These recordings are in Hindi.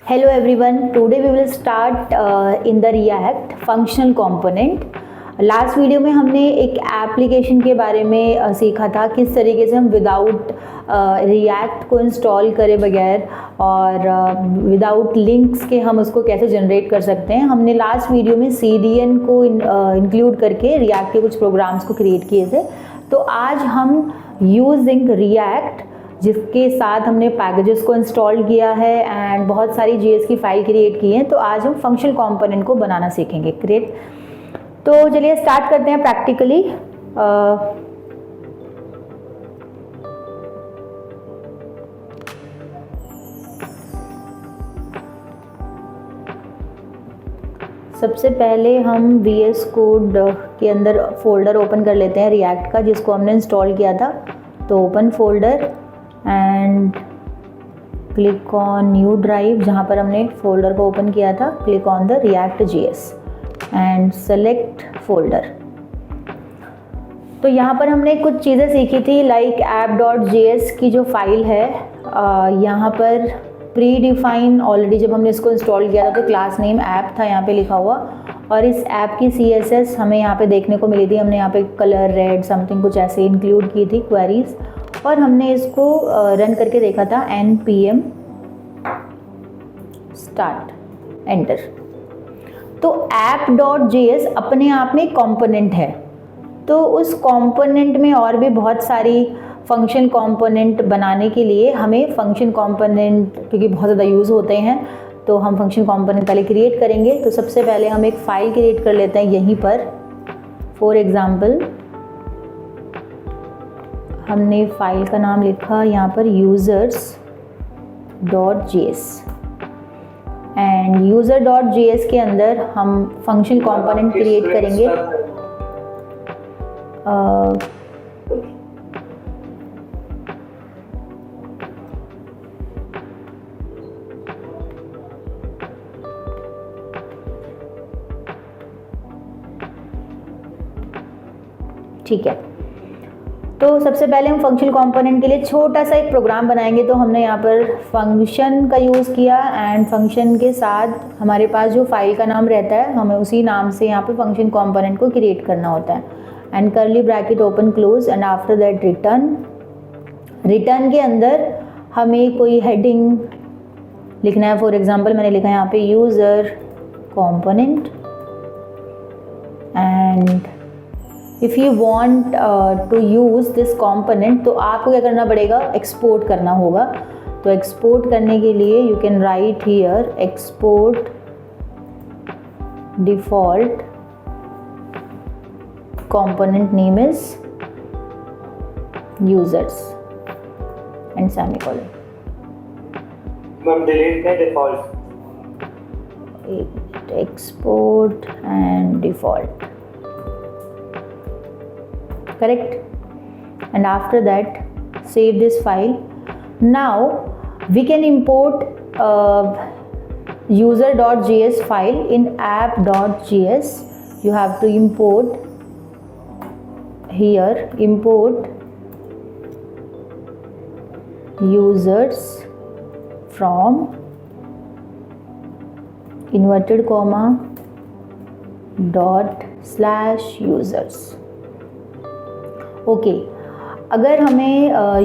Hello everyone, today we will start in the React functional component. Last video में हमने एक एप्लीकेशन के बारे में सीखा था किस तरीके से हम विदाउट रिएक्ट को इंस्टॉल करे बगैर और विदाउट लिंक्स के हम उसको कैसे जनरेट कर सकते हैं। हमने लास्ट वीडियो में CDN को इंक्लूड करके रिएक्ट के कुछ प्रोग्राम्स को क्रिएट किए थे। तो आज हम यूजिंग रिएक्ट जिसके साथ हमने पैकेजेस को इंस्टॉल किया है एंड बहुत सारी JS की फाइल क्रिएट की है, तो आज हम फंक्शनल कंपोनेंट को बनाना सीखेंगे। ग्रेट, तो चलिए स्टार्ट करते हैं प्रैक्टिकली। सबसे पहले हम VS कोड के अंदर फोल्डर ओपन कर लेते हैं रिएक्ट का जिसको हमने इंस्टॉल किया था। तो open folder and click on new drive, जहाँ पर हमने फोल्डर को ओपन किया था। Click on the React.js and select folder. तो यहाँ पर हमने कुछ चीज़ें सीखी थी लाइक app.js की जो फाइल है, यहाँ पर प्री डिफाइन ऑलरेडी जब हमने इसको इंस्टॉल किया था तो क्लास नेम ऐप था यहाँ पे लिखा हुआ, और इस ऐप की CSS हमें यहाँ पे देखने को मिली थी। हमने यहाँ पे कलर रेड समथिंग कुछ ऐसे इंक्लूड की थी क्वेरीज, और हमने इसको रन करके देखा था npm स्टार्ट एंटर। तो app.js अपने आप में कंपोनेंट है, तो उस कंपोनेंट में और भी बहुत सारी फंक्शन कंपोनेंट बनाने के लिए हमें फंक्शन कंपोनेंट क्योंकि बहुत ज़्यादा यूज़ होते हैं तो हम फंक्शन कंपोनेंट पहले क्रिएट करेंगे। तो सबसे पहले हम एक फ़ाइल क्रिएट कर लेते हैं यहीं पर। फॉर एग्ज़ाम्पल हमने फाइल का नाम लिखा यहाँ पर users.js एंड user.js के अंदर हम फंक्शन कंपोनेंट क्रिएट करेंगे। ठीक है, तो सबसे पहले हम फंक्शनल कंपोनेंट के लिए छोटा सा एक प्रोग्राम बनाएंगे। तो हमने यहाँ पर फंक्शन का यूज़ किया एंड फंक्शन के साथ हमारे पास जो फाइल का नाम रहता है हमें उसी नाम से यहाँ पे फंक्शन कंपोनेंट को क्रिएट करना होता है। And curly bracket open close and after that return के अंदर हमें कोई हेडिंग लिखना है। फॉर एग्जाम्पल मैंने लिखा है यहाँ पे user component and if you want to use this component तो आपको क्या करना पड़ेगा, एक्सपोर्ट करना होगा। तो एक्सपोर्ट करने के लिए you can write here export default component name is users and semicolon. Ma'am delete है default, export and default, correct? And after that save this file. Now we can import user.js file in app.js. You have to import here, import users from inverted comma ./users. Okay, अगर हमें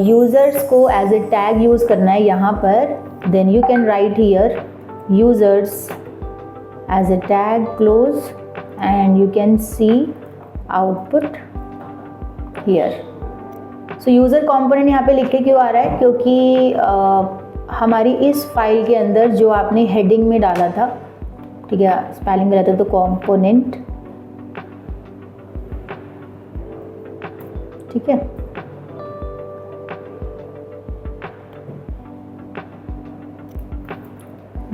यूज़र्स को एज ए टैग यूज़ करना है यहाँ पर, then you can write here users as a tag close and you can see output here. So user component यहाँ पे लिख के क्यों आ रहा है, क्योंकि हमारी इस फाइल के अंदर जो आपने हेडिंग में डाला था, ठीक है, स्पेलिंग गलत है तो कंपोनेंट, ठीक है।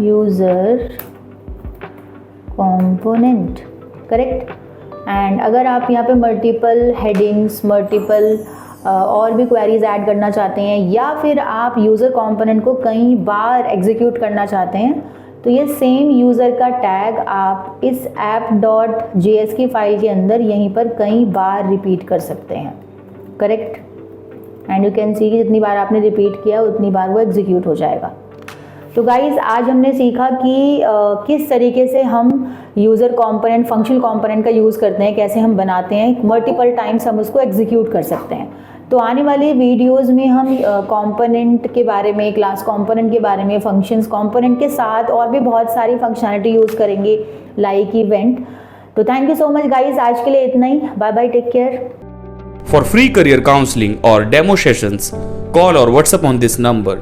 User component, correct. एंड अगर आप यहाँ पे मल्टीपल हेडिंग्स, मल्टीपल और भी क्वेरीज ऐड करना चाहते हैं या फिर आप यूज़र कंपोनेंट को कई बार एग्जीक्यूट करना चाहते हैं, तो ये सेम यूज़र का टैग आप इस app.js की फाइल के अंदर यहीं पर कई बार रिपीट कर सकते हैं, करेक्ट। एंड यू कैन सी कि जितनी बार आपने रिपीट किया उतनी बार वो एग्जीक्यूट हो जाएगा। तो गाइज आज हमने सीखा कि किस तरीके से हम यूज़र कंपोनेंट फंक्शनल कंपोनेंट का यूज़ करते हैं, कैसे हम बनाते हैं, मल्टीपल टाइम्स हम उसको एग्जीक्यूट कर सकते हैं। तो आने वाली वीडियोस में हम कंपोनेंट के बारे में, क्लास कंपोनेंट के बारे में, फंक्शंस कंपोनेंट के साथ और भी बहुत सारी फंक्शनैलिटी यूज़ करेंगे लाइक इवेंट। तो thank you so much guys, आज के लिए इतना ही। Bye bye, take care. For free career counseling or demo sessions, call or WhatsApp on this number